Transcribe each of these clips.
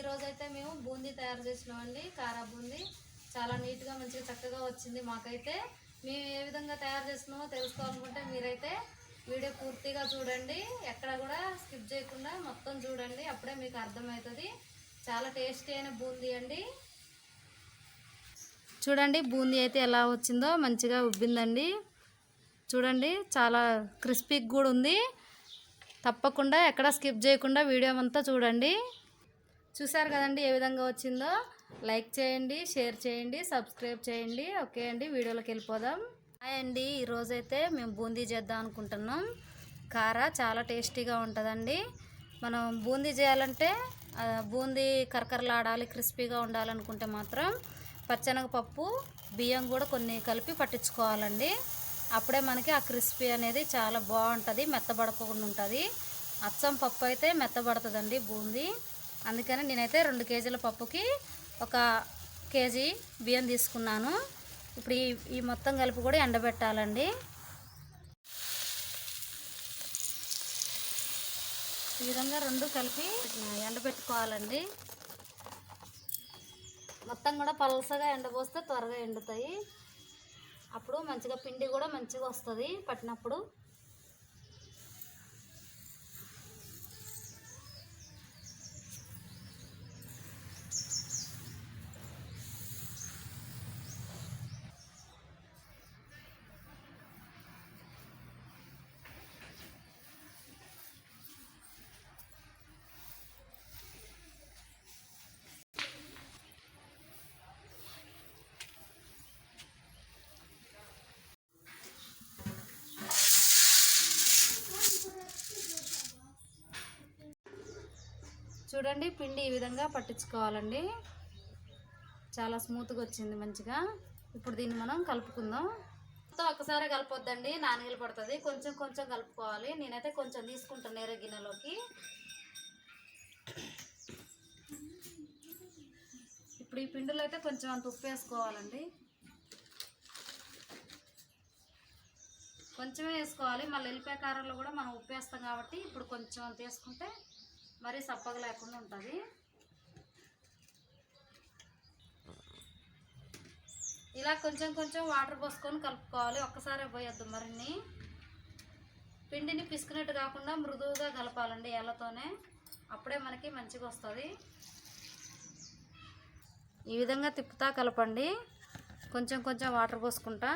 ఈరోజైతే మేము బూందీ తయారు చేసినామండి. కారా బూందీ చాలా నీట్గా మంచిగా చక్కగా వచ్చింది. మాకైతే మేము ఏ విధంగా తయారు చేస్తున్నామో తెలుసుకోవాలనుకుంటే మీరైతే వీడియో పూర్తిగా చూడండి, ఎక్కడ కూడా స్కిప్ చేయకుండా మొత్తం చూడండి. అప్పుడే మీకు అర్థమవుతుంది. చాలా టేస్టీ అయిన బూందీ అండి. చూడండి బూందీ అయితే ఎలా వచ్చిందో, మంచిగా ఉబ్బిందండి. చూడండి చాలా క్రిస్పీగా కూడా ఉంది. తప్పకుండా ఎక్కడ స్కిప్ చేయకుండా వీడియో అంతా చూడండి. చూసారు కదండి ఏ విధంగా వచ్చిందో. లైక్ చేయండి, షేర్ చేయండి, సబ్స్క్రైబ్ చేయండి. ఓకే అండి, వీడియోలోకి వెళ్ళిపోదాం. హాయ్ అండి, ఈరోజైతే మేము బూందీ చేద్దాం అనుకుంటున్నాం. కారా చాలా టేస్టీగా ఉంటుందండి. మనం బూందీ చేయాలంటే బూందీ కరకరలాడాలి, క్రిస్పీగా ఉండాలనుకుంటే మాత్రం పచ్చెనగపప్పు, బియ్యం కూడా కొన్ని కలిపి పట్టించుకోవాలండి. అప్పుడే మనకి ఆ క్రిస్పీ అనేది చాలా బాగుంటుంది, మెత్తబడకుండా ఉంటుంది. అచ్చం పప్పు అయితే మెత్తబడుతుందండి బూందీ. అందుకని నేనైతే 2 కేజీల పప్పుకి 1 కేజీ బియ్యం తీసుకున్నాను. ఇప్పుడు ఈ మొత్తం కలిపి కూడా ఎండబెట్టాలండి. ఈ విధంగా 2 కలిపి ఎండబెట్టుకోవాలండి. మొత్తం కూడా పలసగా ఎండబోస్తే త్వరగా ఎండుతాయి. అప్పుడు మంచిగా పిండి కూడా మంచిగా వస్తుంది పట్టినప్పుడు. చూడండి పిండి ఈ విధంగా పట్టించుకోవాలండి. చాలా స్మూత్గా వచ్చింది మంచిగా. ఇప్పుడు దీన్ని మనం కలుపుకుందాం. మొత్తం ఒక్కసారి కలపొద్దండి, నానగిలి పడుతుంది. కొంచెం కొంచెం కలుపుకోవాలి. నేనైతే కొంచెం తీసుకుంటాను నేరే గిన్నెలోకి. ఇప్పుడు ఈ పిండిలో అయితే కొంచెం అంత ఉప్పు వేసుకోవాలండి. కొంచెమే వేసుకోవాలి. మళ్ళీ ఎల్లిపాయ కారంలో కూడా మనం ఉప్పు వేస్తాం కాబట్టి ఇప్పుడు కొంచెం అంత వేసుకుంటే మరీ సప్పగా లేకుండా ఉంటుంది. ఇలా కొంచెం కొంచెం వాటర్ పోసుకొని కలుపుకోవాలి. ఒక్కసారి పోయొద్దు మరిన్ని. పిండిని పిసుకునట్టు కాకుండా మృదువుగా కలపాలండి ఎల్లతోనే. అప్పుడే మనకి మంచిగా వస్తుంది. ఈ విధంగా తిప్పుతా కలపండి, కొంచెం కొంచెం వాటర్ పోసుకుంటా.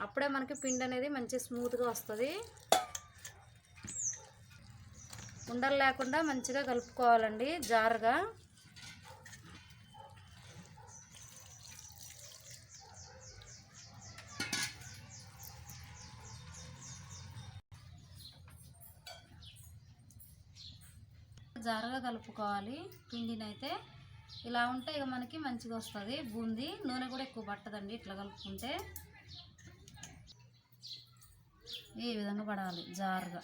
అప్పుడే మనకి పిండి అనేది మంచి స్మూత్గా వస్తుంది. ఉండలు లేకుండా మంచిగా కలుపుకోవాలండి జారుగా. జారుగా కలుపుకోవాలి పిండినైతే. ఇలా ఉంటే ఇక మనకి మంచిగా వస్తుంది బూందీ. నూనె కూడా ఎక్కువ పట్టదండి ఇట్లా కలుపుకుంటే. ఈ విధంగా పడాలి జారుగా.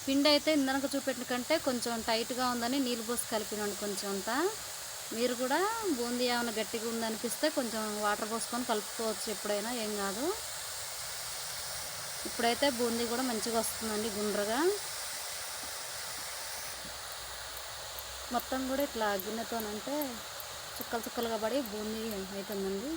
పిండి అయితే ఇందనక చూపెట్టిన కంటే కొంచెం టైట్గా ఉందని నీళ్ళు పోసి కలిపినండి కొంచెం అంతా. మీరు కూడా బూందీ ఏమైనా గట్టిగా ఉందనిపిస్తే కొంచెం వాటర్ పోసుకొని కలుపుకోవచ్చు, ఎప్పుడైనా ఏం కాదు. ఇప్పుడైతే బూందీ కూడా మంచిగా వస్తుందండి గుండ్రగా. మొత్తం కూడా ఇట్లా గిన్నెతోనంటే చుక్కలు చుక్కలుగా పడి బూందీ అవుతుందండి.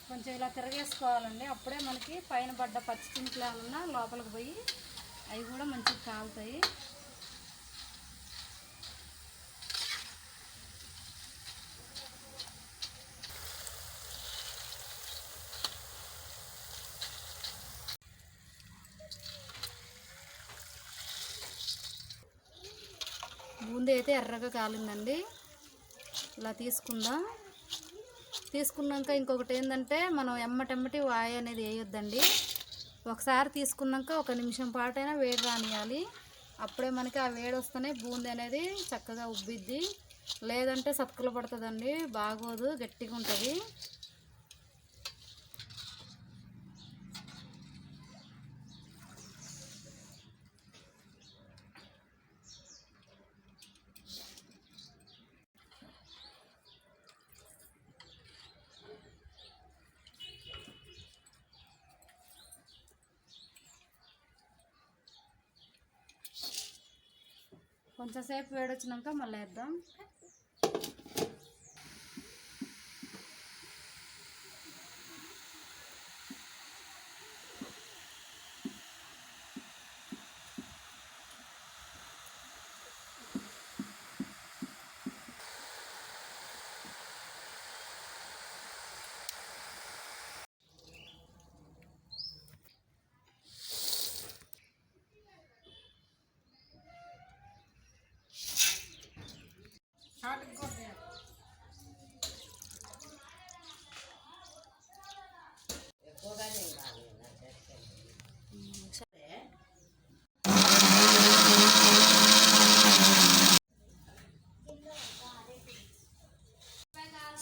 కొంచెం ఇలా తిరగేసుకోవాలండి. అప్పుడే మనకి పైన పడ్డ పచ్చి చింతలు ఏమన్నా లోపలికి పోయి అవి కూడా మంచిగా కాలుతాయి. బూందీ అయితే ఎర్రగా కాలిందండి. ఇలా తీసుకుందాం. తీసుకున్నాక ఇంకొకటి ఏంటంటే మనం ఎమ్మటెమ్మటి వాయి అనేది వేయొద్దండి. ఒకసారి తీసుకున్నాక 1 నిమిషం పాటైనా వేడి రానియాలి. అప్పుడే మనకి ఆ వేడి వస్తేనే బూందీ అనేది చక్కగా ఉబ్బిద్ది. లేదంటే సతుకులు పడుతుందండి, బాగోదు, గట్టిగా ఉంటుంది. కొంచెంసేపు వేడొచ్చినాక మళ్ళీ వేద్దాం.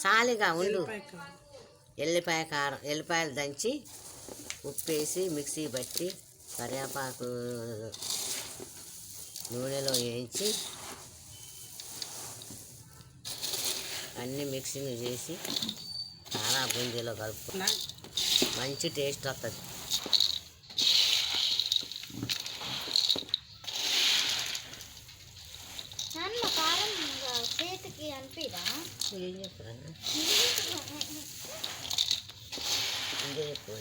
సాలిగా ఉండు. ఎల్లిపాయ కారం, ఎల్లిపాయలు దంచి ఉప్పేసి మిక్సీ పట్టి కరివేపాకు నూనెలో వేయించి అన్నీ మిక్సింగ్ చేసి కారా బూందీలో కలుపుకున్నా మంచి టేస్ట్ వస్తుంది. చేతికి అనిపిదా? ఏం చెప్పరా? ఇంకే ఎక్కువ